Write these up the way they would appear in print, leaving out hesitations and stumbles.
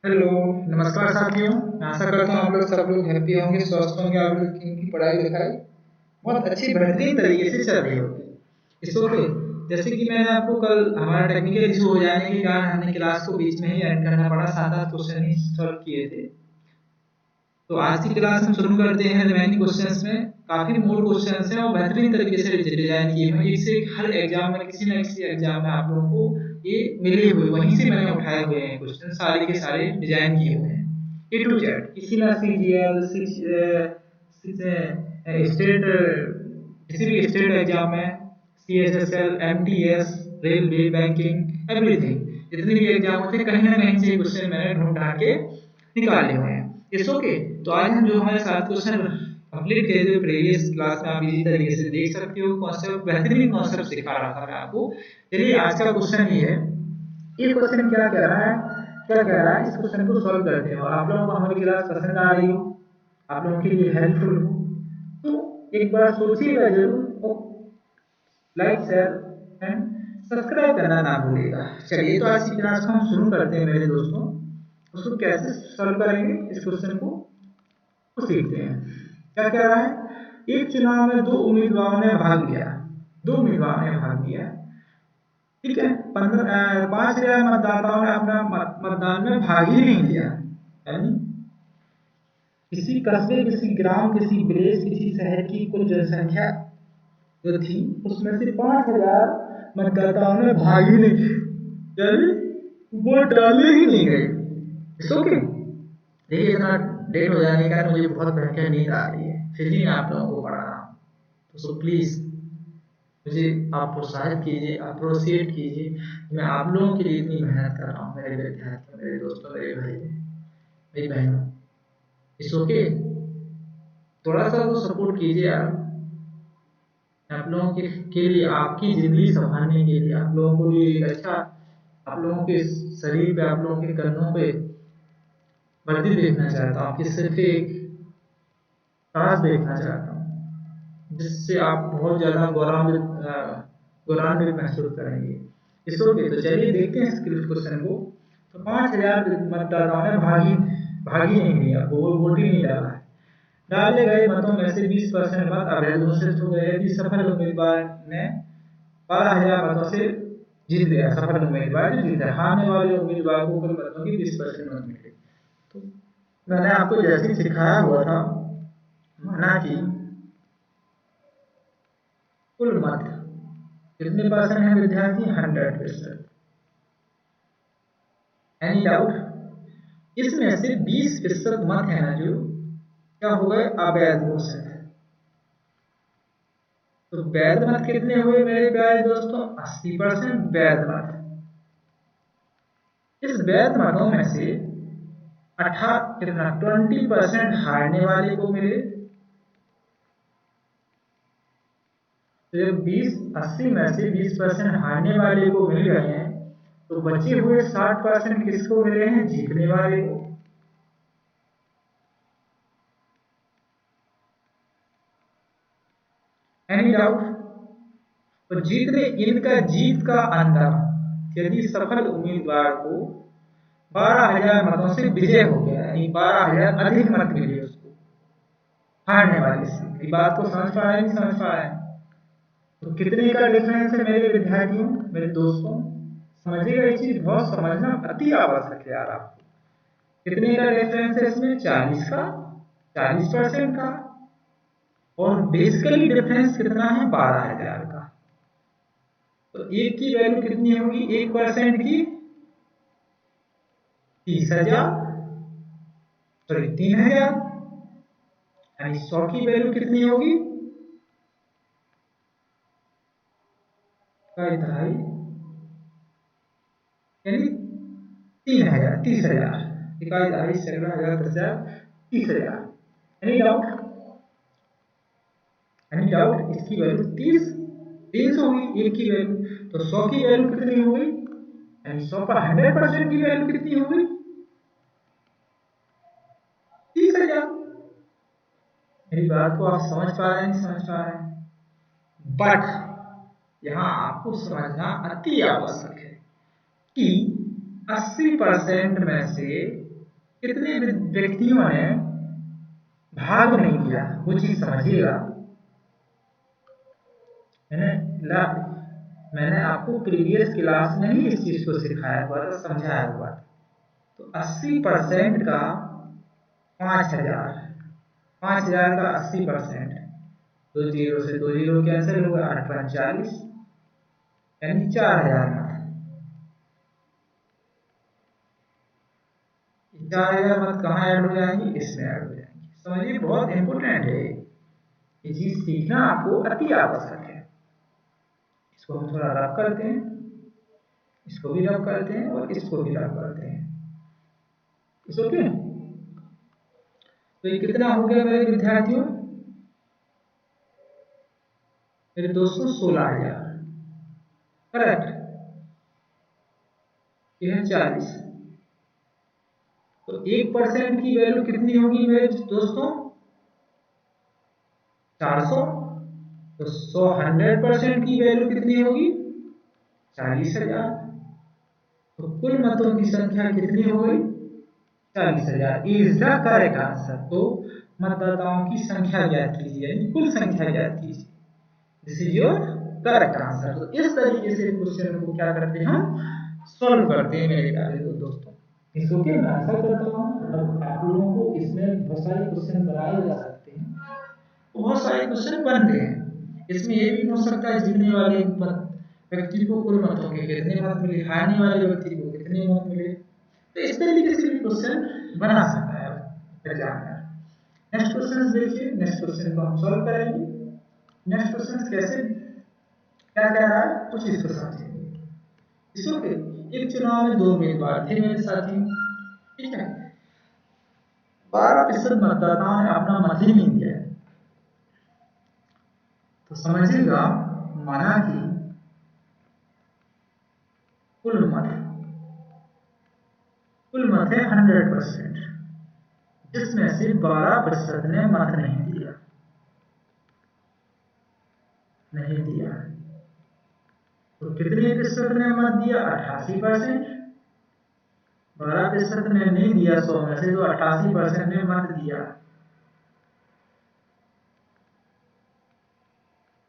Hello, नमस्कार साथियों। मैं आशा करता हूँ आप लोग सब लोग हैप्पी होंगे, स्वस्थ होंगे। आप लोग की पढ़ाई लिखाई बहुत अच्छी बेहतरीन तरीके से चल रही होगी। It's okay. जैसे कि मैंने आपको कल हमारा टेक्निकल इशू हो जाने के कारण हमने क्लास को बीच में ही एंड करना पड़ा, 7 क्वेश्चन ही सॉल्व किए थे। तो आज की क्लास हम शुरू करते हैं रिमेनिंग क्वेश्चंस में। काफी मूल क्वेश्चंस हैं और बेहतरीन तरीके से डिजाइन किए हुए हैं। एक से एक हर एग्जाम में, किसी न किसी एग्जाम में आप लोगों को ये मिले हुए, वहीं से मैंने उठाए हुए हैं क्वेश्चन, सारे के सारे डिजाइन किए हुए हैं ए टू जेड। किसी ना सीजीएल स्टेट, किसी भी स्टेट एग्जाम में, सीएसएसएल, एमटीएस, रेलवे, बैंकिंग, एवरीथिंग, जितने भी एग्जाम होते हैं कहीं ना कहीं से क्वेश्चन मैंने ढूंढ ढांड के निकाले हुए हैं। It's okay. तो आज हम जो हमारे 7 क्वेश्चन कंप्लीट किए थे प्रीवियस क्लास में, आप इसी तरीके से देख सकते हो। कॉन्सेप्ट, बेहतरीन कॉन्सेप्ट सिखा रहा था मैं आपको। चलिए आज का क्वेश्चन ये है। ये क्वेश्चन क्या कह रहा है, क्या कह रहा है, इस क्वेश्चन को सॉल्व करते हैं। और आप लोगों को हमारी क्लास पसंद आ रही हो, आप लोगों के लिए हेल्पफुल हो, तो एक बार सोचिएगा जरूर, लाइक शेयर एंड सब्सक्राइब करना ना भूलिएगा। चलिए तो आज की क्लास को हम शुरू करते हैं मेरे दोस्तों। उसको कैसे सॉल्व करेंगे इस क्वेश्चन को सीखते हैं। क्या कह रहा है, एक चुनाव में 2 उम्मीदवारों ने भाग लिया, 2 उम्मीदवारों ने भाग लिया, ठीक है। 5,000 मतदाताओं ने अपना मतदान में भाग ही नहीं लिया। यानी किसी कस्बे, किसी ग्राम, किसी विलेज, किसी शहर की कुल जनसंख्या जो थी उसमें से 5,000 मतदाताओं ने भाग ही नहीं, यानी वोट डालने ही नहीं गए। It's okay. देखिए इतना लेट हो जाने का मुझे बहुत भयंकर नींद आ रही है, फिर भी मैं आप लोगों को पढ़ा रहा हूँ। तो सो प्लीज मुझे आप प्रोत्साहित कीजिए, अप्रोसिएट कीजिए। मैं आप लोगों के लिए इतनी मेहनत कर रहा हूँ, मेरे विद्यार्थियों, मेरे दोस्तों, मेरे भाई, मेरी बहनों। It's okay. थोड़ा सा तो सपोर्ट कीजिए आप लोगों के लिए, आपकी जिंदगी संभालने के लिए, आप लोगों को लिए एक अच्छा, आप लोगों के शरीर पे, आप लोगों के कंधों पे वर्दी देखना चाहता हूँ, आपके सिर पे एक ताज देखना चाहता हूँ, जिससे आप बहुत ज्यादा गौरवान्वित महसूस करेंगे। इस ओके। तो चलिए देखते हैं इस क्वेश्चन को। तो 5,000 मतदाताओं ने भागी नहीं लिया, वोट ही नहीं डाला है। डाले गए मतों में से 20% मत अवैध घोषित हो गए। यदि सफल उम्मीदवार ने 12,000 मतों से जीत गया, सफल उम्मीदवार जो जीता, हारने वाले उम्मीदवार को कुल मतों की 20% मत मिले। तो मैंने आपको जैसे ही सिखाया हुआ था, माना कि कुल मत कितने परसेंट है विद्यार्थी, 100%। Any doubt? इसमें से 20% मत है ना जो क्या हो गए, अवैध घोषित। तो वैध मत कितने हुए मेरे प्यारे दोस्तों, 80% वैध मत। इस वैध मतों में से 20% हारने वाले को मिले। तो जब 80 में से 20% हारने वाले को मिल गए हैं, तो बचे हुए 60% किसको मिले हैं, जीतने वाले को। Any doubt? तो इनका जीत का अंतर, यदि सफल उम्मीदवार को 12,000 मतों से विजय हो गया, यानी 12,000 अधिक मत मिले उसको हारने वाले से। बात को समझ पा रहे हैं, नहीं समझ पा रहे हैं? तो कितने का डिफरेंस है मेरे विद्यार्थियों, मेरे दोस्तों? समझिएगा, ये चीज बहुत समझना अति आवश्यक है यार आपको। कितने का डिफरेंस है इसमें, 40 का, 40% का। और बेसिकली डिफरेंस कितना है, 12,000 का। तो एक की वैल्यू कितनी होगी, 1% की 30,000, सॉरी 3,000। यानी 100 की वैल्यू कितनी होगी, ढाई, यानी 3,000, 30,000। इकाई ढाई, सैकड़ा, हजार, 10,000, 30,000। Any doubt? Any doubt? इसकी वैल्यू 30 होगी एक की वैल्यू। तो 100 की वैल्यू कितनी होगी, यानी 100 पर 100% की वैल्यू कितनी होगी, 30,000। मेरी बात को आप समझ पा रहे हैं, नहीं समझ पा रहे हैं? बट यहाँ आपको समझना अति आवश्यक है कि 80% में से कितने व्यक्तियों ने भाग नहीं दिया, वो चीज समझिएगा। मैंने आपको प्रीवियस क्लास में ही इस चीज को सिखाया हुआ था, समझाया हुआ था। तो 80% का 5000, 5000 का 80%, 2 जीरो से 2 जीरो कैंसिल होगा, 8 5 40, यानी 4000 मत। 4000 मत कहाँ ऐड हो जाएंगी, इसमें ऐड हो जाएंगी। समझिए बहुत इंपॉर्टेंट है ये चीज, सीखना आपको अति आवश्यक है। इसको हम थोड़ा रब करते हैं, इसको भी रब करते हैं और इसको भी रब करते हैं। ओके, तो ये कितना हो गया मेरे विद्यार्थियों, मेरे दोस्तों, 16000। करेक्ट, ये है 40। तो 1% की वैल्यू कितनी होगी मेरे दोस्तों, 400। तो 100% की वैल्यू कितनी होगी, 40,000। तो कुल मतों की संख्या कितनी हो गई, 40,000 इज द करेक्ट आंसर। तो मतदाताओं की संख्या ज्ञात कीजिए, यानी कुल संख्या ज्ञात कीजिए। This is your correct answer. तो इस तरीके से क्वेश्चन को क्या करते हैं, हम सॉल्व करते हैं मेरे प्यारे दोस्तों। इसको क्या मैं आशा करता हूँ आप लोगों को इसमें बहुत सारे क्वेश्चन बनाए जा सकते हैं, बहुत सारे क्वेश्चन बनते हैं। इसमें ये भी हो सकता है जीतने वाले व्यक्ति को कुल मतों के कितने मत मिले, हारने वाले व्यक्ति को कितने मत मिले। तो इस तरीके से भी क्वेश्चन बना सकता है एग्जामिनर। नेक्स्ट क्वेश्चन देखिए, नेक्स्ट क्वेश्चन को हम सॉल्व करेंगे। नेक्स्ट क्वेश्चन कैसे क्या कह रहा है, कुछ इसको समझेंगे। इसको एक चुनाव में 2 उम्मीदवार थे मेरे साथी, ठीक है। 12% मतदाताओं ने अपना मत ही नहीं दिया। तो समझिएगा, माना कि कुल मत है 100%, जिसमें से 12% ने मत नहीं दिया। तो कितने प्रतिशत ने मत दिया, 88%। 12% ने नहीं दिया 100 में से, तो 88% ने मत दिया।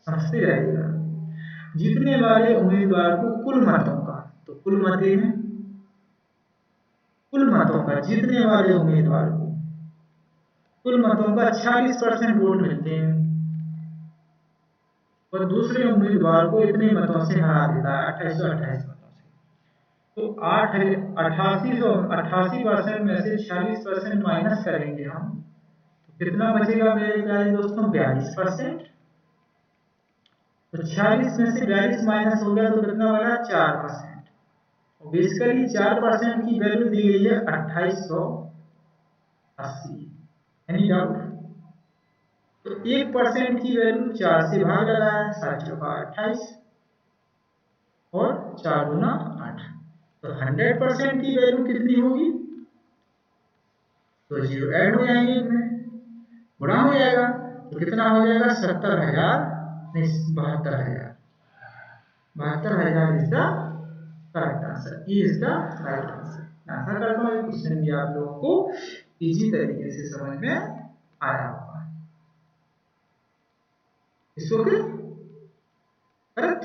समझते रहिएगा, जीतने वाले उम्मीदवार को कुल मतों का, तो कुल मत हैं, कुल मतों का जीतने वाले उम्मीदवार को कुल मतों का 46% वोट मिलते हैं, और दूसरे उम्मीदवार को इतने मतों से हरा देता है, 2828 मतों से। तो 88% में से 46% माइनस करेंगे हम, तो कितना बचेगा मेरे प्यारे दोस्तों, 42%। तो 46 में से 42 माइनस हो गया तो कितना बचा, 4%। बेसिकली 4% की वैल्यू दी गई है 2880। Any doubt? तो 1% की वैल्यू 4 से भाग लगा है, 7 चौका 28 और 4 गुना 8। तो 100% की वैल्यू कितनी होगी, तो 0 ऐड हो जाएंगे, इनमें गुणा हो जाएगा, तो कितना हो जाएगा, 70,000 नहीं 72,000। 72,000 is the correct answer, is the right answer. आशा करता हूँ ये क्वेश्चन भी आप लोगों को इजी तरीके से समझ में आया होगा। इसको करेक्ट,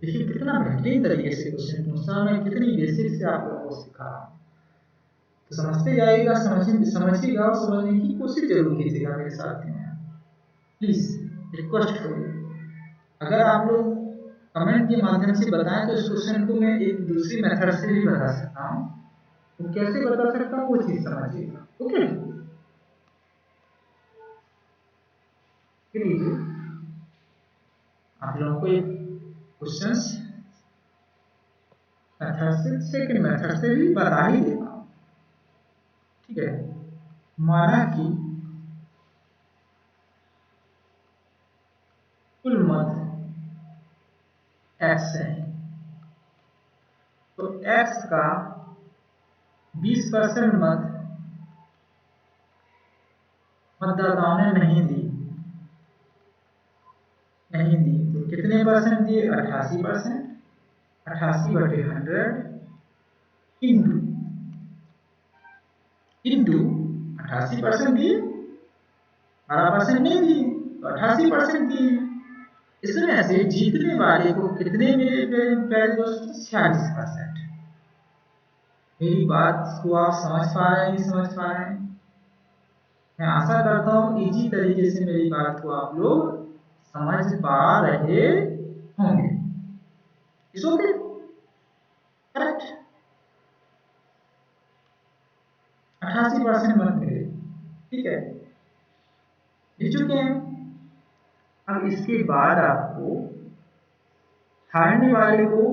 देखिए कितना बेहतरीन तरीके से क्वेश्चन पूछा, मैं कितनी बेसिक से आप लोगों को सिखा रहा हूँ। तो समझते जाइएगा, समझिएगा और समझने की कोशिश जरूर कीजिएगा मेरे साथ में। प्लीज रिक्वेस्ट करूँ, अगर आप लोग कमेंट के माध्यम से बताएं तो इस क्वेश्चन को मैं एक दूसरी मेथड से भी बता सकता हूँ। तो कैसे बता सकता हूँ वो चीज समझिएगा। ओके, लीजिए आप लोगों को एक क्वेश्चन मेथड से, सेकंड मेथड से भी बता ही देता हूँ, ठीक है। माना कि कुल मत x है, तो x का 20% मतदाताओं ने नहीं दी, तो कितने परसेंट दिए, 88%। 88/100 इंटू इंटू 88% दिए, 12% नहीं दिए तो 88% दिए। इसमें से जीतने वाले को कितने मिले प्यारे दोस्तों? 46%। मेरी बात को आप समझ पा रहे हैं, नहीं समझ पा रहे हैं? मैं आशा करता हूँ इजी तरीके से मेरी बात को आप लोग समझ पा रहे होंगे। इस ओके, करेक्ट। 88% मत मिले, ठीक है, मिल चुके हैं। अब इसके बाद आपको हारने वाले को,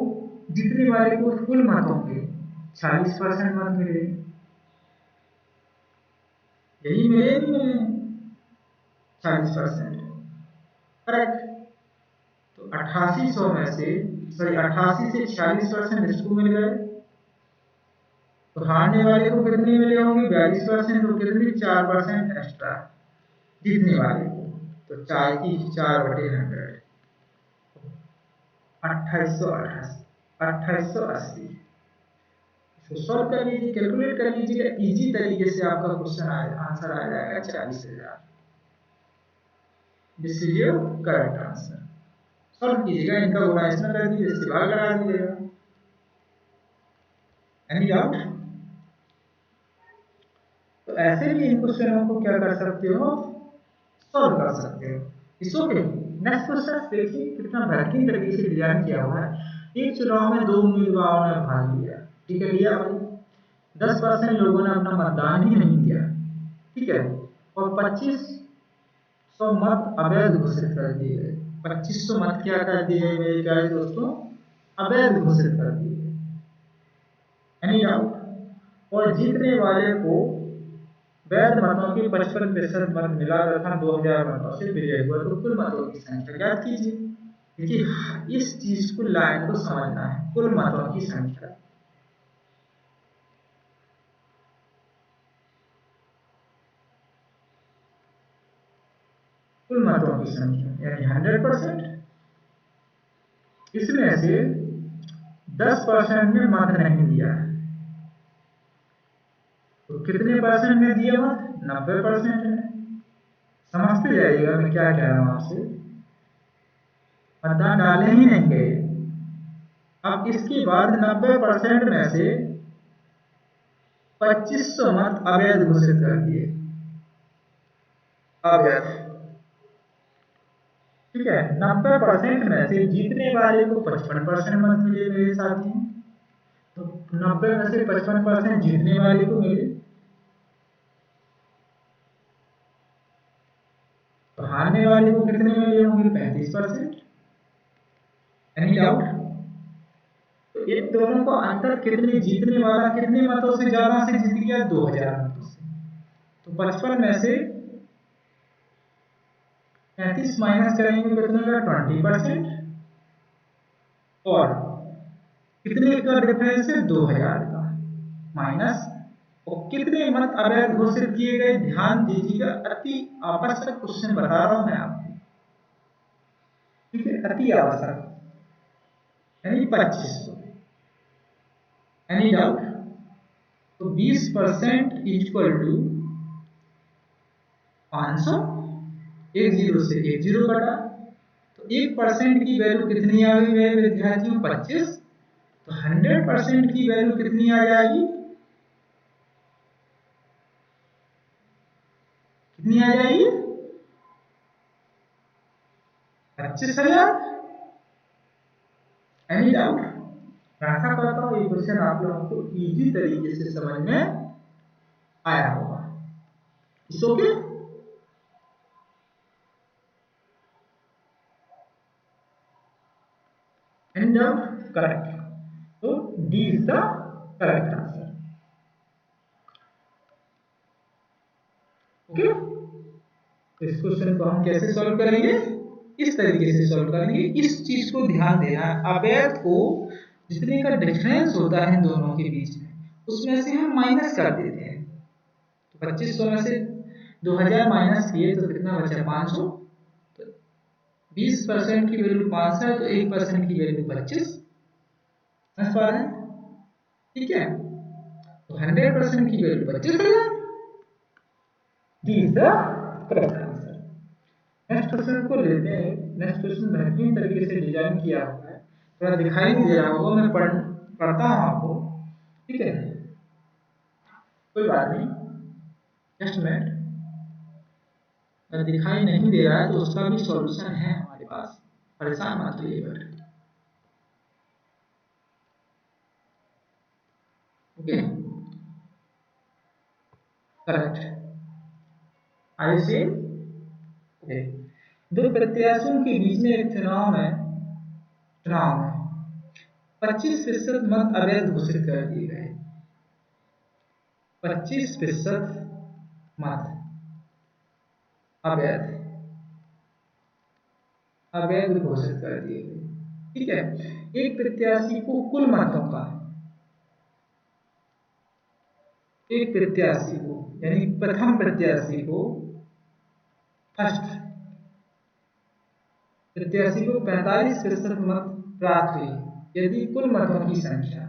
जीतने वाले को कुल मतों के 40% मत मिले, यही मिले नहीं मिले? 40%, करेक्ट। तो 8800 में से, सॉरी 88 से 46% इसको मिल गए, तो हारने वाले को कितने मिले होंगे? 42%। तो कितनी? 4% एक्स्ट्रा जीतने वाले को। तो 4 की 4/100, 2880। इसको सॉल्व कर लीजिए, कैलकुलेट कर लीजिए, इजी तरीके से आपका क्वेश्चन आंसर आ जाएगा 40,000। This is your correct answer. Solve कीजिएगा, इनका गुणा इसमें कर दीजिए, इसके भाग लगा दीजिएगा। Any doubt? तो ऐसे भी इन क्वेश्चनों को क्या कर सकते हो? सॉल्व कर सकते हो। It's okay. नेक्स्ट क्वेश्चन देखिए कितना बेहतरीन तरीके से डिजाइन किया हुआ है। एक चुनाव में 2 उम्मीदवारों ने भाग लिया, ठीक है, लिया भाई। 10% लोगों ने अपना मतदान ही नहीं दिया, ठीक है, और 2500 मत अवैध घोषित कर दिए गए। 2500 मत क्या कर दिए गए मेरे प्यारे दोस्तों? अवैध घोषित कर दिए गए। Any doubt? और जीतने वाले को वैध मतों के 55% मत मिला तथा 2000 मतों से विजय हुआ। तो कुल मतों की संख्या ज्ञात कीजिए। देखिए इस चीज को, लाइन को समझना है, कुल मतों की संख्या। कुल मतों की संख्या यानी 100%। इसमें से 10% ने मत नहीं दिया, तो कितने परसेंट ने दिया मत? 90% ने। समझते जाइएगा मैं क्या कह रहा हूं आपसे। मतदान डालने ही नहीं गए। अब इसके बाद 90% में से 2500 मत अवैध घोषित कर दिए, अवैध, ठीक है। 90% में से जीतने वाले को 55% मत मिले मेरे साथी। तो 90 में से 55% जीतने वाले को मिले, तो हारने वाले को कितने मिले होंगे? 35%। Any doubt? तो इन दोनों का अंतर कितने? जीतने वाला कितने मतों से ज्यादा से जीत गया? 2000 मतों से। तो 55 में से 35 माइनस करेंगे कितने का? 20%। और कितने का डिफरेंस है? 2000 का माइनस। और कितने मत अवैध घोषित किए गए? ध्यान दीजिएगा, अति आवश्यक क्वेश्चन बता रहा हूं मैं आपको, ठीक है, अति आवश्यक, यानी 2500। Any doubt? तो 20% इक्वल टू 500, 10 से 10 कटा, तो 1% की वैल्यू कितनी आ गई मेरे विद्यार्थियों? 25। तो 100% की वैल्यू कितनी आ जाएगी? कितनी आ जाएगी? 25,000। Any doubt? आशा करता हूं ये क्वेश्चन आप लोगों को इजी तरीके से समझ में आया होगा। It's okay? Any doubt? Correct. तो D is the correct answer. Okay, इस क्वेश्चन को हम कैसे सॉल्व करेंगे? इस तरीके से सॉल्व करेंगे। इस चीज को ध्यान देना है, अवैध को जितने का डिफरेंस होता है इन दोनों के बीच में, उसमें से हम माइनस कर देते हैं। तो 2500 में से 2000 माइनस किए तो कितना बचा? 500। तो 20% की वैल्यू 500 है, तो 1% की वैल्यू 25। समझ पा रहे हैं? ठीक है, तो 100% की value 25,000। D is the correct answer. Next question को लेते हैं। नेक्स्ट क्वेश्चन बेहतरीन तरीके से डिजाइन किया हुआ है, थोड़ा दिखाई नहीं दे रहा होगा, मैं पढ़ता हूँ आपको, ठीक है, कोई बात नहीं, जस्ट मिनट। अगर दिखाई नहीं दे रहा है तो उसका भी सॉल्यूशन है हमारे पास, परेशान मत होइए बेटा। Okay, correct. आई से ओके, दो प्रत्याशियों के बीच में एक चुनाव में 25% मत अवैध घोषित कर दिए गए। 25% मत अवैध घोषित कर दिए गए, ठीक है। एक प्रत्याशी को कुल मतों का, एक प्रत्याशी को यानी प्रथम प्रत्याशी को, फर्स्ट प्रत्याशी को 45% मत प्राप्त हुए यदि कुल मतों की संख्या,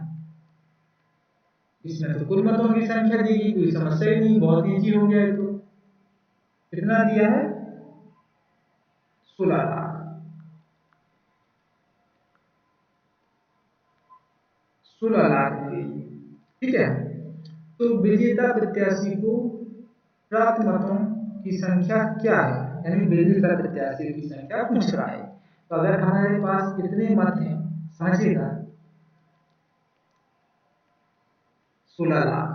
इसमें तो कुल मतों की संख्या देगी, कोई समस्या ही नहीं, बहुत ईजी हो गया है। तो कितना दिया है? 16 लाख, 16 लाख देगी, ठीक है। तो विजेता प्रत्याशी को प्राप्त मतों की संख्या क्या है, यानी विजेता प्रत्याशी की संख्या पूछ रहा है। तो अगर हमारे पास कितने मत हैं, समझिएगा, 16 लाख,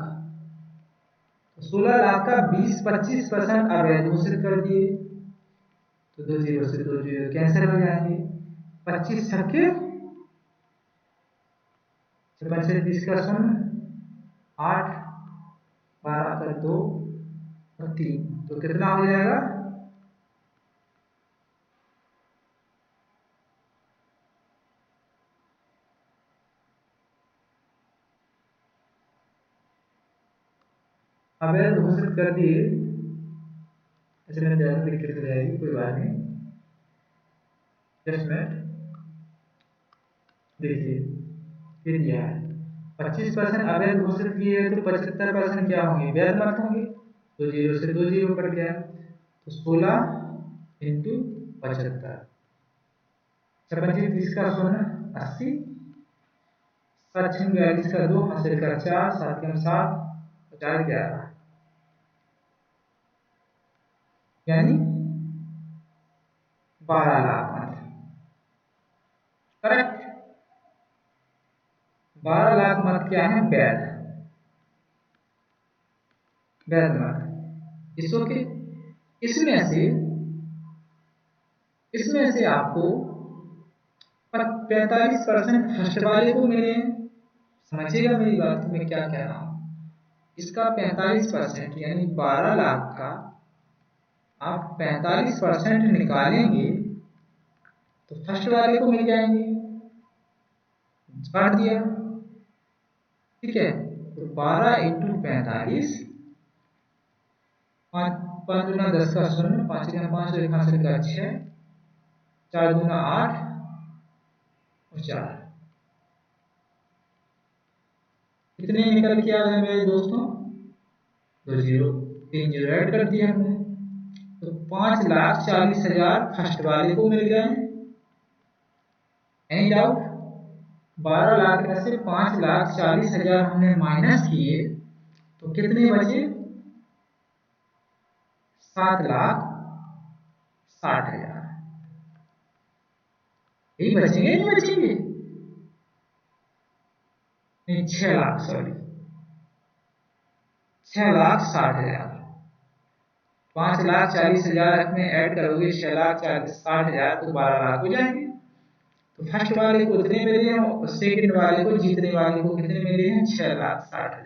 16 लाख का 25% अवैध घोषित कर दिए, तो 2 जीरो से 2 जीरो कैंसिल हो जाएंगे। 25 छक्के 25 का 0, 8, 12 का 2 और 3, तो कितना हो जाएगा? अवैध घोषित कर दिए, अच्छा मैं ध्यान दिक्कत हो जाएगी, कोई बात नहीं, जस्ट मिनट। देखिए ये दिया है 25% अवैध घोषित किए तो 75% क्या होंगे? वैध मत होंगे। 2 जीरो से 2 जीरो कट गया, तो 16 इंटू 75, 25 का 0 80, 7 6 42 का 2, हासिल का 4, 7 के 7, 4 11, यानी 12 लाख मत, करेक्ट। 12 लाख मत क्या है? वैध मत। इसमें से आपको 45% फर्स्ट वाले को मिले, समझिएगा मेरी बात में क्या कह रहा हूं। इसका 45% यानी 12 लाख का आप 45% निकालेंगे तो फर्स्ट वाले को मिल जाएंगे, काट दिया, ठीक है। तो 12 इंटू 45, 5 दूना 10 का 0, 5 का 5 और 1 हासिल का 6, 4 दूना 8 और 4, कितने निकल के आ गए मेरे दोस्तों? 2 जीरो, 3 जीरो ऐड कर दिया हमने, तो 5,40,000 फर्स्ट वाले को मिल गए। Any doubt? 12 लाख में से 5,40,000 हमने माइनस किए तो कितने बचे? 7,60,000। यही बचेंगे, नहीं बचेंगे? नहीं, 6 लाख, सॉरी, 6,60,000। 5,40,000 में ऐड करोगे 6,60,000 तो 12 लाख हो जाएंगे। तो फर्स्ट वाले को कितने मिले हैं और सेकंड वाले को, जीतने वाले को कितने मिले हैं? 6,60,000।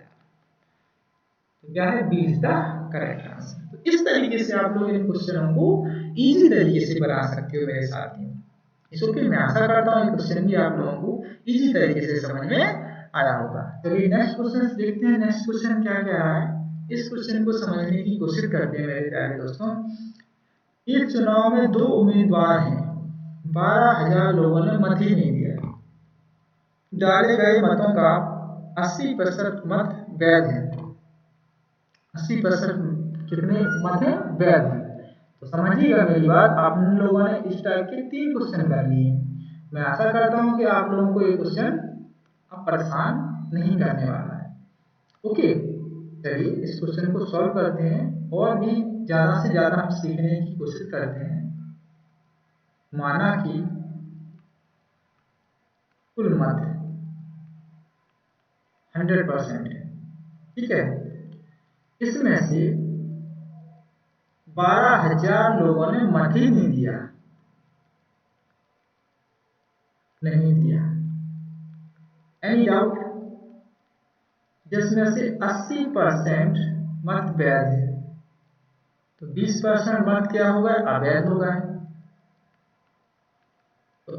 तो क्या है? 20 द करेक्ट आंसर। तो इस तरीके से आप लोग इन क्वेश्चनों को इजी तरीके से बना सकते हो मेरे साथियों। इसको कि मैं आशा करता हूँ ये क्वेश्चन भी आप लोगों को इजी तरीके से समझ में आया होगा। चलिए नेक्स्ट क्वेश्चन देखते हैं। नेक्स्ट क्वेश्चन क्या कह रहा है, इस क्वेश्चन को समझने की कोशिश करते हैं मेरे प्यारे दोस्तों। एक चुनाव में 2 उम्मीदवार हैं, 12,000 लोगों ने मत ही नहीं दिया। डाले गए मतों का 80% मत वैध है, 80% कितने मत हैं, वैध हैं। तो समझिएगा मेरी बात, आप लोगों ने इस टाइप के 3 क्वेश्चन कर लिए। मैं आशा करता हूँ कि आप लोगों को ये क्वेश्चन अब परेशान नहीं करने वाला है। ओके, चलिए इस क्वेश्चन को सॉल्व करते हैं और भी ज़्यादा से ज़्यादा हम सीखने की कोशिश करते हैं। माना कि कुल मत 100% है, ठीक है। इसमें से 12,000 लोगों ने मत ही नहीं दिया, एनी डाउट? जिसमें से 80% मत वैध है, तो 20% मत क्या होगा, अवैध होगा। तो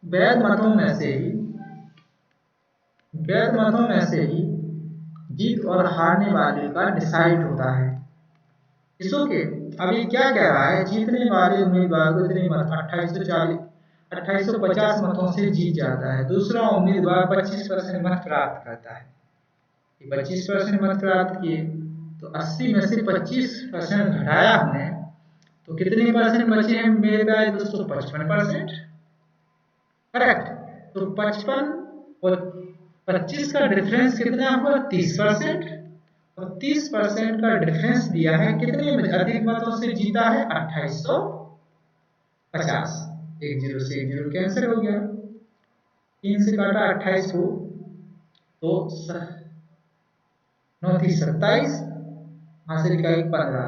वैध मतों में से ही जीत और हारने वाले का डिसाइड होता है। इसो के अभी क्या कह रहा है, जीतने वाले उम्मीदवार को इतने मत 2850 मतों से जीत जाता है। दूसरा उम्मीदवार 25% मत प्राप्त करता है। 25% मत प्राप्त किए तो 80 में से 25% घटाया हमने, तो कितने परसेंट बचे हैं मेरे प्यारे दोस्तों, 55%। करेक्ट। तो 55 और 25 का डिफरेंस कितना हुआ, 30%। और 30% का डिफरेंस दिया है, कितने अधिक मतों से जीता है, 2850। 10 से 10 कैंसिल हो गया, 3 से काटा 28 को, तो 9 थी 27, हासिल का 15,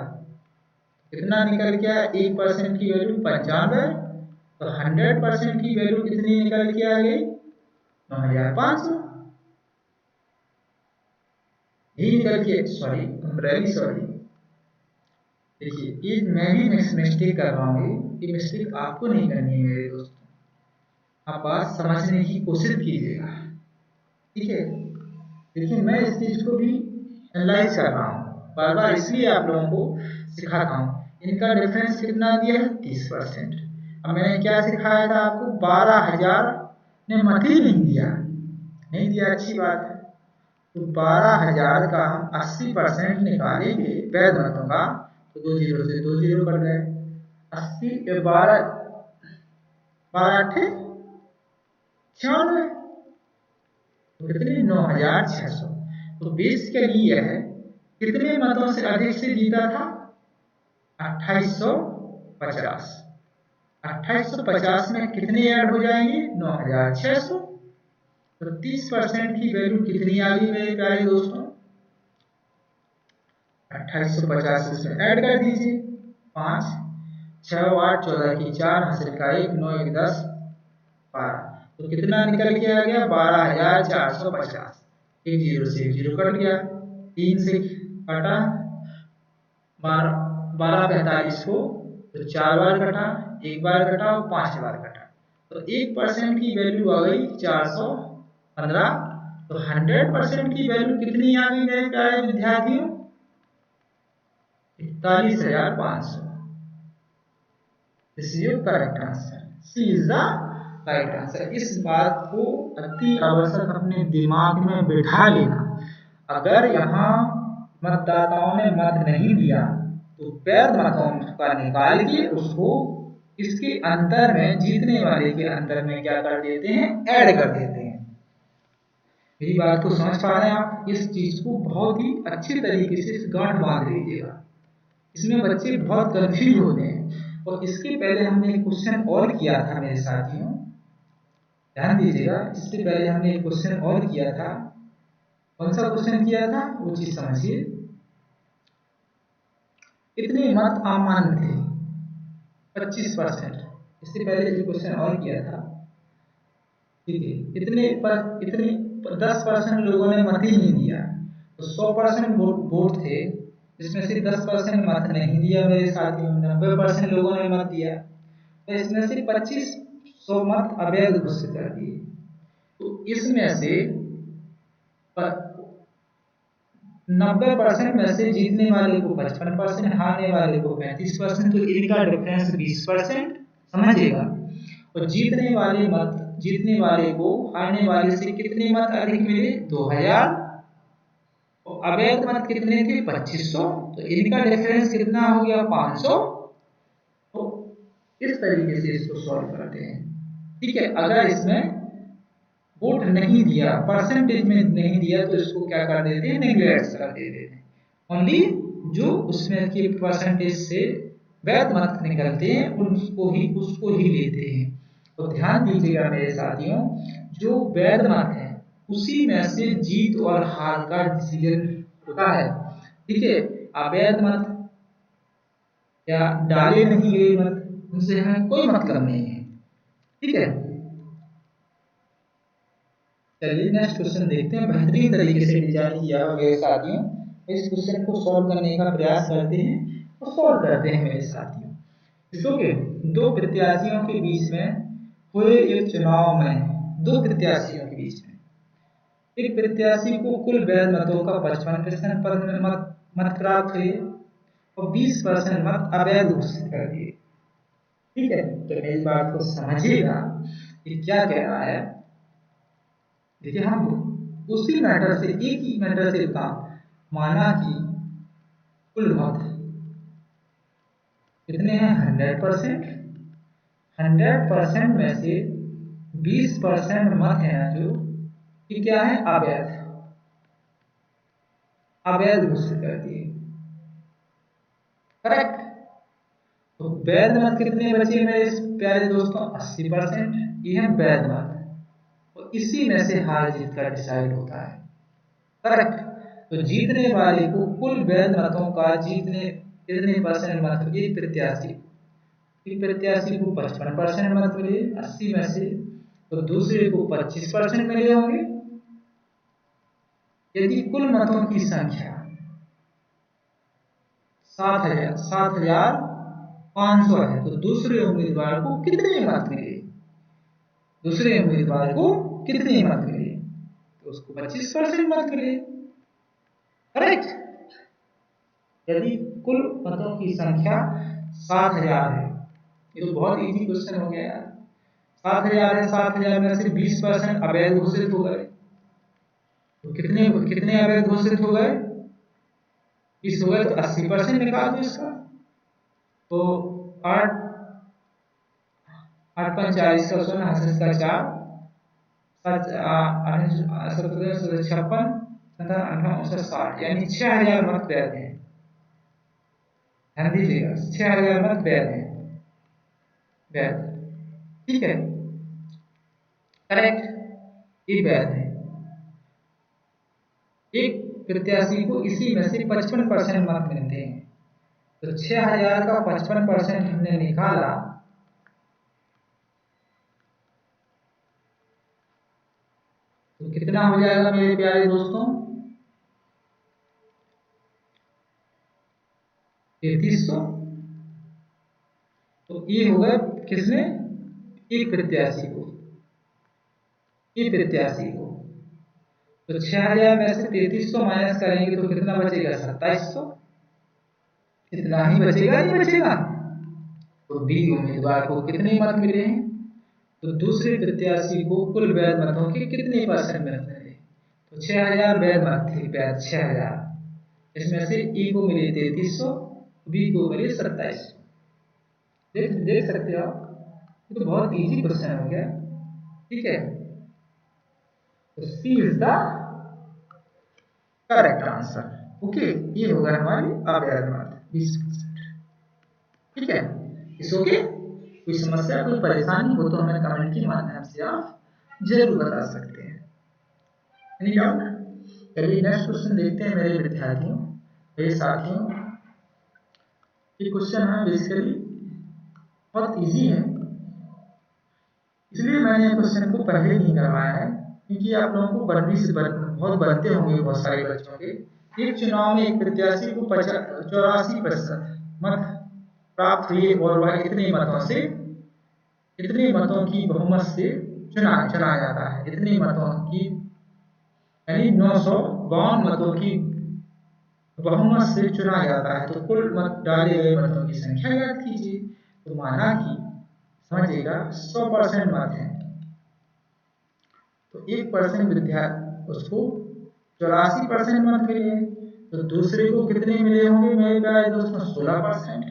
कितना निकल गया, 1% की वैल्यू 95। तो 100% की वैल्यू कितनी निकल के आ गई, 9,500। यही निकल के, सॉरी देखिए ये मैं भी मिस्टेक कर रहा हूँ, ये मिस्टेक आपको नहीं करनी है मेरे दोस्तों। आप बात समझने की कोशिश कीजिएगा, ठीक है। देखिए मैं इस चीज को भी एनालाइज कर रहा हूँ, बार बार इसलिए आप लोगों को सिखाता हूँ। इनका डिफरेंस कितना दिया है, 30%। अब मैंने क्या सिखाया था आपको, 12,000 ने मत ही नहीं दिया, अच्छी बात है। तो 12,000 का हम 80% निकालेंगे वैध मतों का, तो 2 0 से 2 0 कट गए। 80 12 8 96, तो कितने, 9,600। तो बेसिकली यह है, कितने मतों से अधिक से जीता था, 2850। 2850 में कितने ऐड हो जाएंगे, 9,600। तो 30% की वैल्यू कितनी आ गई मेरे प्यारे दोस्तों, 2850 इसमें ऐड कर दीजिए, 5 6 8 14 की 4 हासिल का 1 9 1 10 12। तो कितना निकल के आ गया, 12,450। 1 0 से 1 0 कट गया, 3 से काटा 12 को, तो 4 बार कटा, 1 बार कटा और 5 बार कटा। तो 1% की वैल्यू आ गई 415। तो 100% की वैल्यू कितनी आ गई मेरे प्यारे विद्यार्थियों, 41,500। This is your correct answer, C is the right answer. इस बात को अति आवश्यक अपने दिमाग में बिठा लेना। अगर यहाँ मतदाताओं ने मत नहीं दिया, तो वैध मतों का निकाल के उसको इसके अंतर में, जीतने वाले के अंतर में क्या कर देते हैं, ऐड कर देते हैं। मेरी बात को समझ पा रहे हैं आप? इस चीज को बहुत ही अच्छी तरीके से गांठ बांध लीजिएगा। इसमें बच्चे बहुत कंफ्यूज होते हैं। और इसके पहले हमने एक क्वेश्चन और किया था मेरे साथियों, ध्यान दीजिएगा। इससे पहले हमने एक क्वेश्चन और किया था। कौन सा क्वेश्चन किया था, वो चीज समझिए। इतने मत अमान्य थे, 25%। इससे पहले एक क्वेश्चन और किया था, ठीक है। इतने 10% लोगों ने मत ही नहीं दिया, तो 100% वोट थे, जिसमें से 10% मत नहीं दिया मेरे साथियों, 90% लोगों ने मत दिया। तो इसमें से 2500 मत अवैध घोषित कर दिए। तो इसमें से 90% में से जीतने वाले को 55%, हारने वाले को 35%। तो इनका डिफरेंस 20%, समझिएगा। और जीतने वाले को हारने वाले से कितने मत अधिक मिले, 2,000। और अवैध मत कितने थे 2500, तो इनका डिफरेंस कितना हो गया 500। तो इस तरीके से इसको सॉल्व करते हैं। ठीक है, अगर इसमें वोट नहीं दिया, परसेंटेज में नहीं दिया, तो इसको क्या कर देते हैं, नेग्लेक्ट कर देते हैं। ओनली जो उसमें की परसेंटेज से वैध मत निकलते हैं उसको ही लेते हैं। तो ध्यान दीजिएगा मेरे साथियों, जो वैध मत है उसी में से जीत और हार का डिसीजन होता है। ठीक है, अवैध मत या डाले नहीं गए मत उनसे हमें कोई मतलब नहीं है। ठीक है, चलिए नेक्स्ट क्वेश्चन देखते हैं। बेहतरीन तरीके से डिजाइन किया हुआ मेरे साथियों, इस क्वेश्चन को सॉल्व करने का प्रयास करते हैं और सॉल्व करते हैं मेरे साथियों। इसको के दो प्रत्याशियों के बीच में हुए एक चुनाव में, दो प्रत्याशियों के बीच में एक प्रत्याशी को कुल वैध मतों का 55% मत प्राप्त हुए और 20% मत अवैध घोषित कर दिए। ठीक है, तो मेरी बात को समझिएगा कि क्या कह रहा है। देखिए, हम उसी मैटर से, एक ही मैटर से काम माना कि कुल मत कितने हैं 100%, 100% में से 20% मत है जो कि क्या है अवैध, अवैध घोषित कर दिए। करेक्ट। तो वैध मत कितने बचे मेरे प्यारे दोस्तों 80%, ये है वैध मत, और इसी में से हार जीत का डिसाइड होता है। करेक्ट। तो जीतने वाले को कुल वैध मतों का जीतने कितने परसेंट मत, एक प्रत्याशी को 55% मत मिले 80 में से, तो दूसरे को 25% मिले होंगे। यदि कुल मतों की संख्या 7,500 है, तो दूसरे उम्मीदवार को कितने मत मिले, दूसरे उम्मीदवार को कितने मत मिले, तो उसको 25% मत मिले। करेक्ट। यदि कुल मतों की संख्या 7,000 है, ये तो बहुत इजी क्वेश्चन हो गया यार। 7,000 है, 7,000 में से 20% अवैध घोषित हो गए, तो कितने कितने अवैध घोषित हो गए 20 हो गए, तो 80% निकाल दो इसका। तो 8 8 5 40 का 16 हंस का 4 56 60, यानी 6,000 मत वैध हैं। ध्यान दीजिएगा, 6,000 मत वैध हैं, वैध। ठीक है, करेक्ट, ये वैध है। एक प्रत्याशी को इसी में से 55% मत मिलते हैं, तो 6,000 का 55% हमने निकाला, तो कितना हो जाएगा मेरे प्यारे दोस्तों 3300। तो ये होगा किसने, एक प्रत्याशी को, एक प्रत्याशी को। तो 6,000 में से 3300 माइनस करेंगे तो कितना बचेगा 2700, इतना ही बचेगा, नहीं बचेगा। तो बी उम्मीदवार को कितने मत मिले हैं, तो दूसरे प्रत्याशी को कुल वैध मतों के कितने परसेंट मिले, तो 6,000 वैध मत थे, वैध 6,000, इसमें से ई को मिले 3300, बी को मिले 2700। देख सकते हो आप, ये तो बहुत इजी क्वेश्चन हो गया। ठीक है, तो C is the correct answer. Okay, ये होगा हमारी अवैध मत 20%। ठीक है, इस ओके। कोई समस्या, कोई परेशानी हो तो हमें कमेंट के माध्यम से आप जरूर बता सकते हैं। Any doubt? चलिए नेक्स्ट क्वेश्चन देखते हैं मेरे विद्यार्थियों, मेरे साथियों। ये क्वेश्चन है बेसिकली बहुत इजी है, इसलिए मैंने क्वेश्चन को पहले नहीं करवाया है, क्योंकि आप लोगों को बहुत बनते होंगे बहुत सारे बच्चों के। एक चुनाव में एक प्रत्याशी को 84% मत प्राप्त हुए और वह इतने मतों से, इतने मतों की बहुमत से चुना जाता है, इतने मतों की यानी 952 मतों की बहुमत से चुना जाता है। तो कुल मत डाले गए मतों की संख्या याद कीजिए। तो माना कि समझिएगा 100% मत है, तो 1% विद्यार्थी उसको 84% मत मिले, तो दूसरे को कितने मिले होंगे मेरे प्यारे दोस्तों? 16%।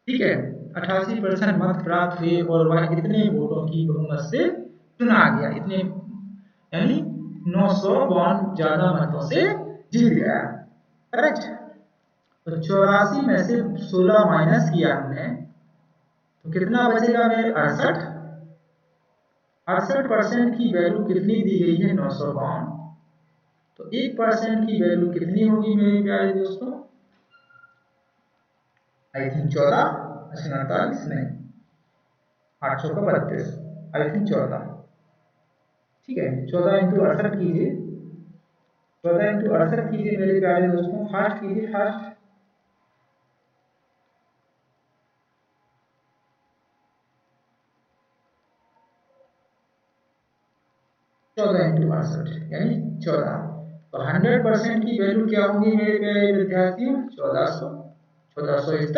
ठीक है, 88% मत प्राप्त हुए और वह इतने वोटों की बहुमत से चुना गया, इतने यानी 900 ज्यादा मतों से जीत गया। करेक्ट। तो 84 में से 16 माइनस किया हमने, तो कितना बचेगा मेरे? 68। 68% की वैल्यू कितनी दी गई है? 900। तो 1% की वैल्यू कितनी होगी मेरे प्यारे दोस्तों? आई थिंक 14, 48 नहीं, 800 का 32, आई थिंक 14। ठीक है, 14 इंटू 68 कीजिए, 14 इंटू 68 कीजिए मेरे प्यारे दोस्तों, फास्ट कीजिए, फास्ट। 14 इंटू 68 यानी 14। तो 100% की वैल्यू क्या होगी मेरे प्यारे विद्यार्थियों? 1400। 1400 is the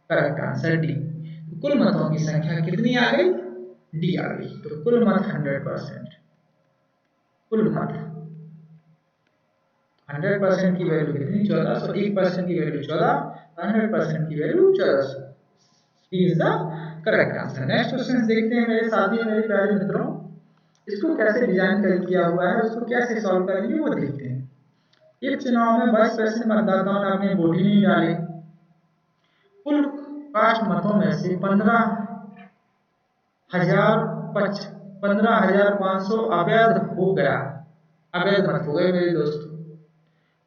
correct answer, D. कुल मतों की संख्या कितनी आ गई? डी आ गई। तो कुल मत 100%, कुल मत 100% की वैल्यू कितनी? 1400। 1% की वैल्यू 14, 100% की value 1400। D is the correct answer. Next question देखते हैं मेरे साथियों, मेरे प्यारे मित्रों, इसको कैसे डिजाइन कर किया हुआ है, उसको कैसे सॉल्व करेंगे वो देखते हैं। एक चुनाव में 22% मतदाताओं ने अपने वोट ही नहीं डाले, कुल कास्ट मतों में से 15,500 अवैध हो गया, अवैध मत हो गए मेरे दोस्तों।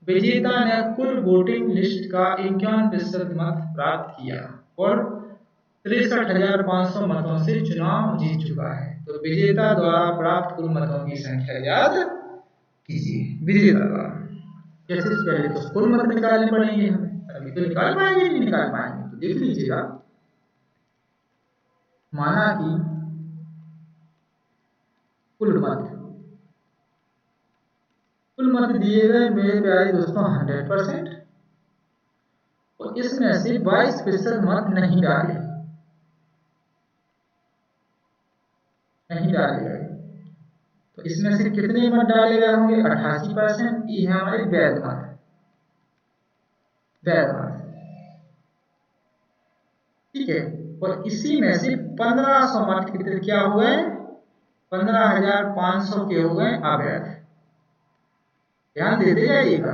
विजेता ने कुल वोटिंग लिस्ट का 51% मत प्राप्त किया और 63,500 मतों से चुनाव जीत चुका है। तो विजेता द्वारा प्राप्त कुल मतों की संख्या याद कीजिए। विजेता द्वारा कैसे? पहले तो कुल मत निकालने पड़ेंगे हमें, अभी तो निकाल पाएंगे नहीं निकाल पाएंगे, तो देख लीजिएगा। माना कि कुल मत दिए गए मेरे प्यारे दोस्तों 100%, और इसमें से 22% मत नहीं डाले गए, तो इसमें से कितने मत डाले गए होंगे? 88%। ये है हमारे वैध मत, ठीक है। और इसी में से 1500 मत कितने क्या हुए? 15,500 के हो गए अवैध। ध्यान देते जाइएगा,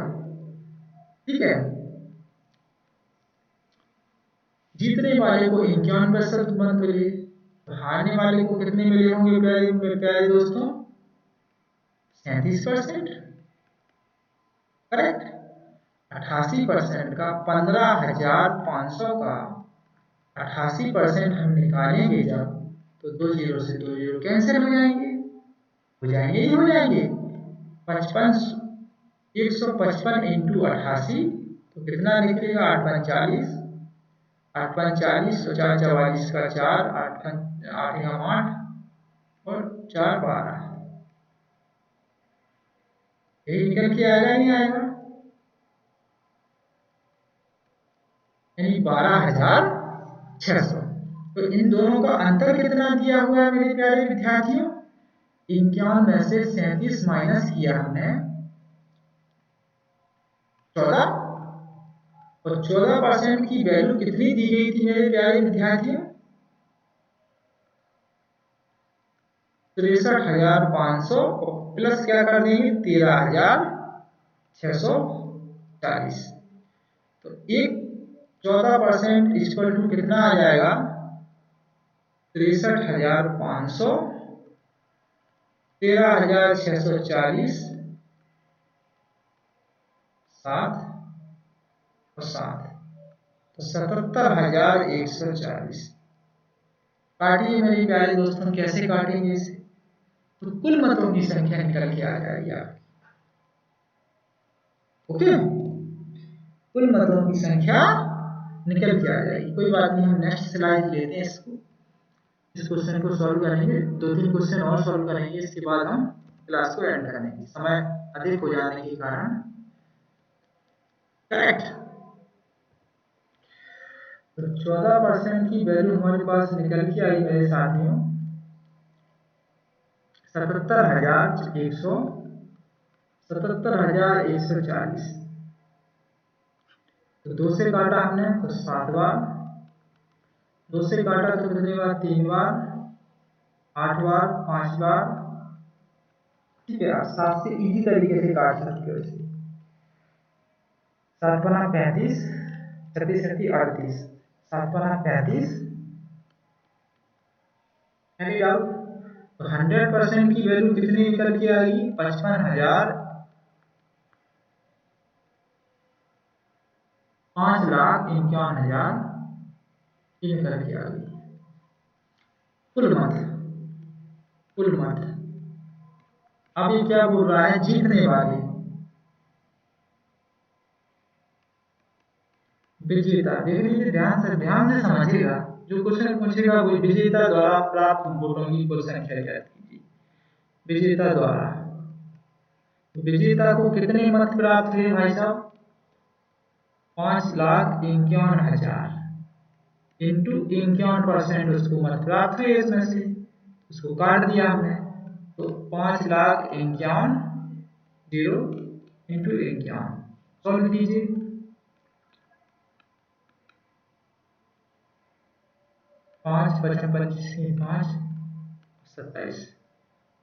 ठीक है। जीतने वाले को 51% मत मिले, हारने वाले को कितने मिले होंगे प्यारे दोस्तों? 37%। करेक्ट। 88% का 15,500 का 88% हम निकालेंगे जब, तो 2 जीरो से 2 जीरो कैंसिल हो जाएंगे, ही हो जाएंगे। 155 इंटू 88, तो कितना निकलेगा? 845। 845 तो 444 का 4, 8 8 और 4 12, यही निकल के आएगा नहीं आएगा? यानी 12,600। तो इन दोनों का अंतर कितना दिया हुआ है मेरे प्यारे विद्यार्थियों? 51 में से 37 माइनस किया हमने 14, और 14% की वैल्यू कितनी दी गई थी मेरे प्यारे विद्यार्थियों? 63,500 प्लस क्या कर देंगे? 13,640। तो एक 14% इक्वल टू कितना आ जाएगा? 63,500, 13,640, 7 और 7, तो 77,140। काटिए मेरे प्यारे दोस्तों, कैसे काटेंगे इसे? तो कुल मतों की संख्या निकल के आ जाएगी आपकी। ओके, कुल मतों की संख्या निकल के आ जाएगी। कोई बात नहीं, हम नेक्स्ट स्लाइड लेते हैं इसको, इस क्वेश्चन को सॉल्व करेंगे, 2-3 क्वेश्चन और सॉल्व करेंगे, इसके बाद हम क्लास को एंड करेंगे, समय अधिक हो जाने के कारण। करेक्ट। तो 14% की वैल्यू हमारे पास निकल के आई मेरे साथियों 77,140। 77,140। तो 2 से काटा हमने तो 7 बार, 2 से काटा तो कितनी बार, 3 बार, 8 बार, 5 बार। ठीक है, आप 7 से इजी तरीके से काट सकते हो इसे। 7 बना 35, 36 38, 7 बना 35। Any doubt? तो 100% की वैल्यू कितनी निकल के आएगी, 55,000, 5,51,000 ये निकल के आएगी कुल मत। कुल मत अब ये क्या बोल रहा है, जीतने वाले विजेता। देख लीजिए ध्यान से समझिएगा, जो क्वेश्चन पूछेगा वो विजेता द्वारा प्राप्त वोटों की कुल संख्या ज्ञात कीजिए। विजेता द्वारा, विजेता को कितने मत प्राप्त हुए भाई साहब, 5,51,000 इंटू 51% उसको मत प्राप्त हुए, इसमें से उसको काट दिया हमने तो 5,51,000 इंटू 51 सॉल्व कीजिए। 5 55 25 5 27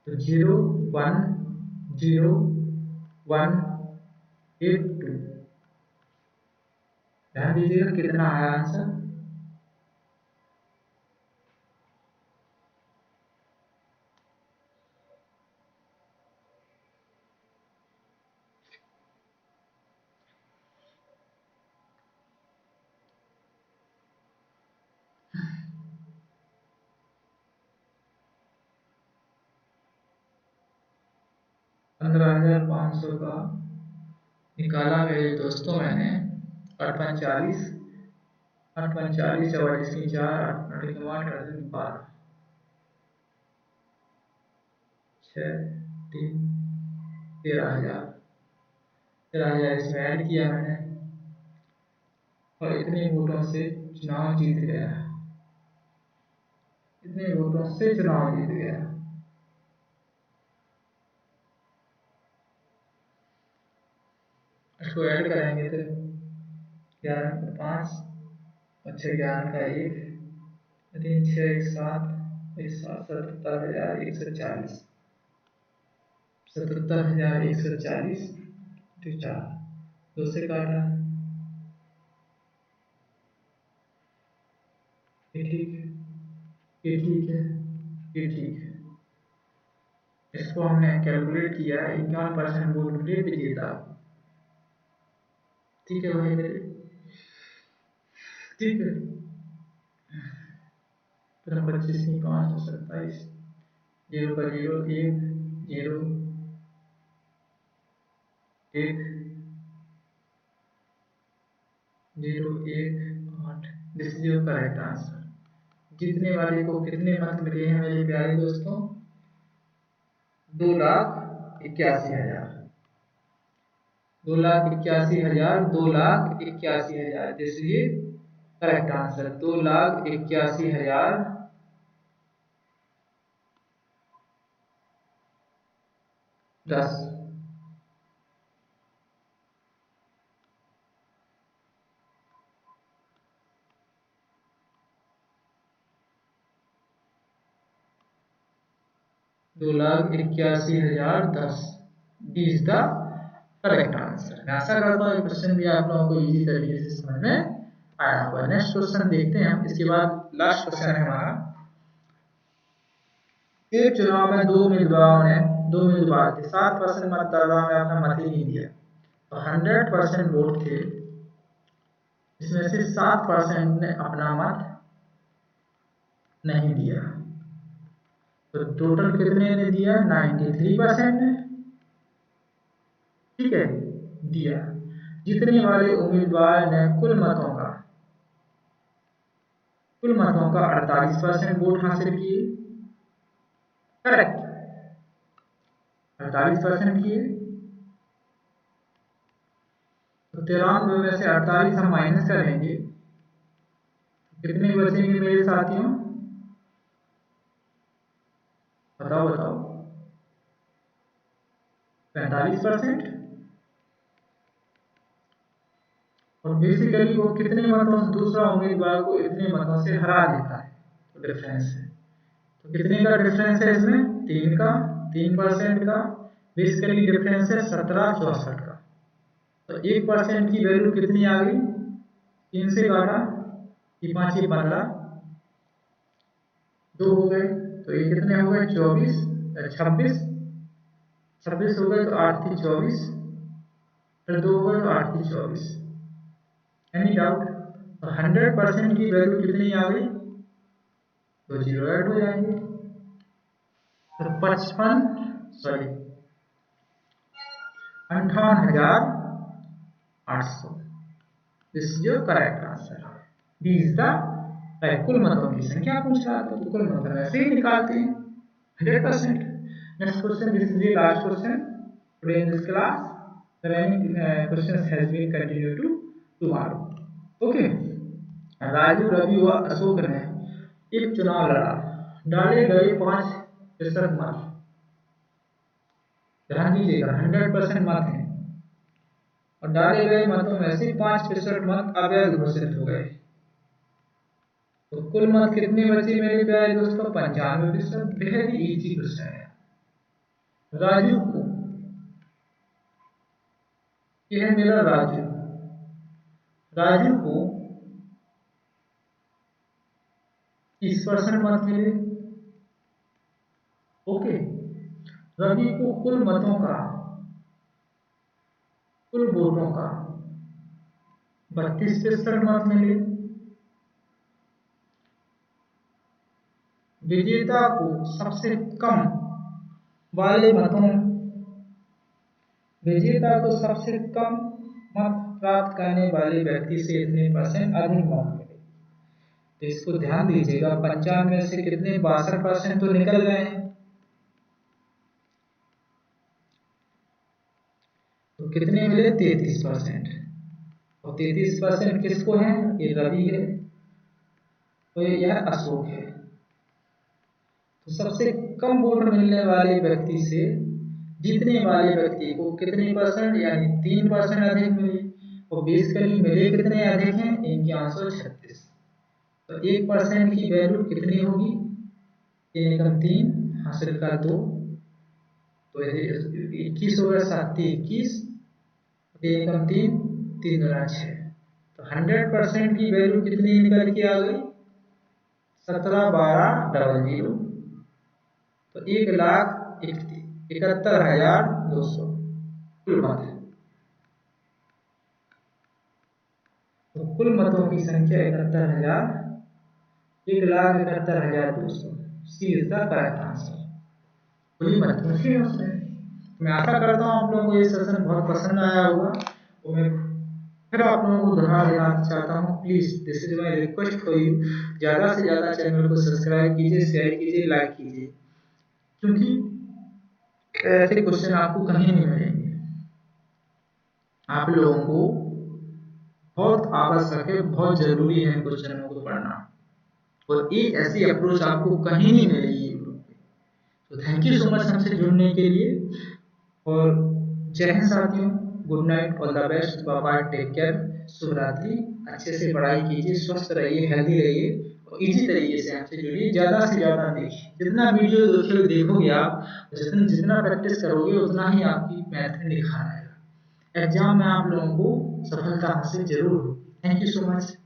तो 0,1,0,1,8,2। ध्यान दीजिएगा कितना आया आंसर, $15,500 का निकाला मेरे दोस्तों मैंने। 8 45 44 8 12 6 3 13,000 इसमें ऐड किया मैंने और इतने वोटों से चुनाव जीत गया। इतने वोटों से चुनाव जीत गया। इसको ऐड करेंगे तो 11 का 5 और 6 11 का 1 3 6 1 7 77,140 77,140 तो 4 2 से काटा ये ठीक है, ये ठीक है, ये ठीक है। इसको हमने कैलकुलेट किया 51% वोट मिले विजेता। ठीक है भाई मेरे, ठीक है। 25 5 27 0 का 0 1 0 1 0 1 8 this is your correct answer. जीतने वाले को कितने मत मिले हैं मेरे प्यारे दोस्तों, 2,81,000 2,81,000 2,81,000 this is correct answer. 2,81,000 10 2,81,010 is the correct answer. मैं आशा करता हूँ क्वेश्चन भी आप लोगों को इजी तरीके से समझ में आया हुआ। नेक्स्ट क्वेश्चन देखते हैं हम, इसके बाद लास्ट क्वेश्चन है हमारा। एक चुनाव में दो उम्मीदवार थे, 7% मतदाताओं ने अपना मत ही नहीं दिया, तो 100% वोट थे, इसमें से 7% ने अपना मत नहीं दिया, तो टोटल कितने ने दिया, 93% ने, ठीक है, दिया। जीतने वाले उम्मीदवार ने कुल मतों का 48% वोट हासिल किए, करेक्ट, 48% किए। तो 93 में से 48 हम माइनस करेंगे, कितने बचेंगे मेरे साथियों, बताओ बताओ, 45%। और बेसिकली वो कितने मतों से दूसरा उम्मीदवार को इतने मतों से हरा देता है, तो डिफरेंस है। तो कितने का डिफरेंस है इसमें? 3% का। बेसिकली डिफरेंस है 1764 का। तो 1% की वैल्यू कितनी आ गई? 3 से काटा, ये 5 ये 15, 2 हो गए, तो ये कितने हो गए? 26 26 हो गए, तो 8 थी 24, फिर 2 हो गए तो 8 थी 24। Any doubt? तो 100% की वैल्यू कितनी आ गई? तो 0 ऐड हो जाएंगे। तो 58,800। This is your correct answer. D is the right. कुल मतों की संख्या पूछ रहा था, तो कुल मत ऐसे ही निकालते हैं 100%। Next question, this is the last question today in this class. The remaining questions has been continued to tomorrow. Okay. Raju, Ravi व अशोक ने एक चुनाव लड़ा। डाले गए 5% मत। ध्यान दीजिएगा, 100% मत है और डाले गए मतों में से 5% मत अवैध घोषित हो गए। तो कुल मत कितने बचे मेरे प्यारे दोस्तों? 95%। बेहद इजी क्वेश्चन है। राजू को, यह है मेरा राजू, राजू को 30% मत मिले। ओके। रवि को कुल मतों का, कुल वोटों का 32% मत मिले। विजेता को सबसे कम वाले मतों, विजेता को सबसे कम मत प्राप्त करने वाले व्यक्ति से इतने % अधिक मत मिले। तो इसको ध्यान दीजिएगा, 55 में से कितने? 62% तो निकल गए हैं। तो कितने मिले? 33%। और 33% किसको है? ये रवि है, तो यह अशोक है। तो सबसे कम वोट मिलने वाले व्यक्ति से जीतने वाले व्यक्ति को कितने %? यानी 3% अधिक मिले। और बेसिकली मिले कितने अधिक हैं? 5136। तो 1% की वैल्यू कितनी होगी? 3 हासिल का 2, तो 21 होगा, 7 21, 3 3 3 2 6। तो 100% की वैल्यू कितनी निकल के आ गई? 17,12,00। तो 1,71,200 कुल मत है। तो कुल मतों की संख्या 1,71,200। सी इज द करेक्ट आंसर। खुली मत पूछिए उसने। मैं आशा करता हूँ आप लोगों को ये सेशन बहुत पसंद आया होगा। तो मैं फिर आप लोगों को दोहरा देना चाहता हूँ, please this is my request for you, ज्यादा से ज्यादा चैनल को सब्सक्राइब कीजिए, शेयर कीजिए, लाइक कीजिए, क्योंकि ऐसे क्वेश्चन आपको कहीं नहीं मिलेंगे। आप लोगों को बहुत आवश्यक है, बहुत जरूरी है क्वेश्चनों को पढ़ना, और एक ऐसी अप्रोच आपको कहीं नहीं मिलेगी यूट्यूब पे। तो थैंक यू सो मच हमसे जुड़ने के लिए, और जय हिंद साथियों। Good night, all the best, bye bye, take care, शुभ रात्रि। अच्छे से पढ़ाई कीजिए, स्वस्थ रहिए, हेल्दी रहिए, और इजी तरीके से हमसे जुड़िए। ज़्यादा से ज़्यादा देखिए, जितना वीडियो देखोगे आप, जितना प्रैक्टिस करोगे उतना ही आपकी मैथ में निखार आएगा। एग्जाम में आप लोगों को सफलता हासिल जरूर होगी। Thank you so much.